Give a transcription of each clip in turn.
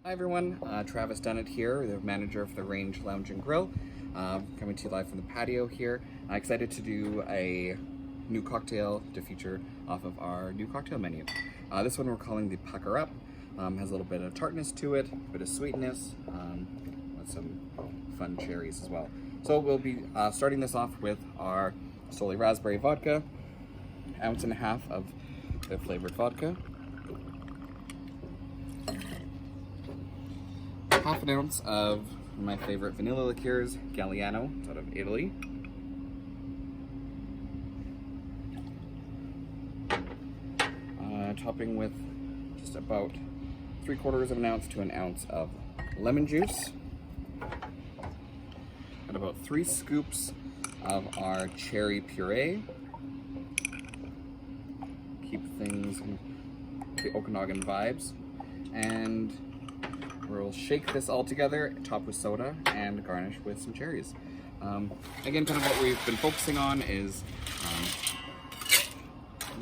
Hi everyone, Travis Dunnet here, the manager of the Range Lounge and Grill, coming to you live from the patio here. Excited to do a new cocktail to feature off of our new cocktail menu. This one we're calling the Pucker Up. Has a little bit of tartness to it, a bit of sweetness, with some fun cherries as well. So we'll be starting this off with our Stoli Razberi vodka, 1.5 ounces of the flavored vodka, 1/2 ounce of my favorite vanilla liqueurs, Galliano, it's out of Italy. Topping with just about 3/4 ounce to 1 ounce of lemon juice. And about 3 scoops of our cherry puree. Keep things the Okanagan vibes. And we'll shake this all together, top with soda, and garnish with some cherries. Again, kind of what we've been focusing on is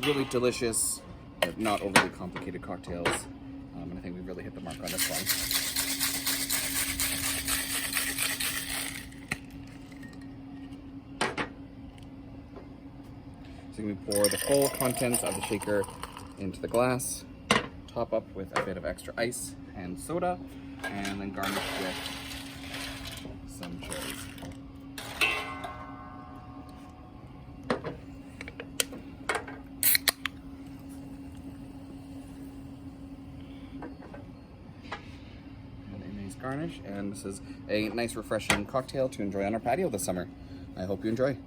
really delicious, but not overly complicated cocktails. And I think we've really hit the mark on this one. So we pour the full contents of the shaker into the glass, top up with a bit of extra ice and soda, and then garnish with some cherries. And a nice garnish, and this is a nice refreshing cocktail to enjoy on our patio this summer. I hope you enjoy.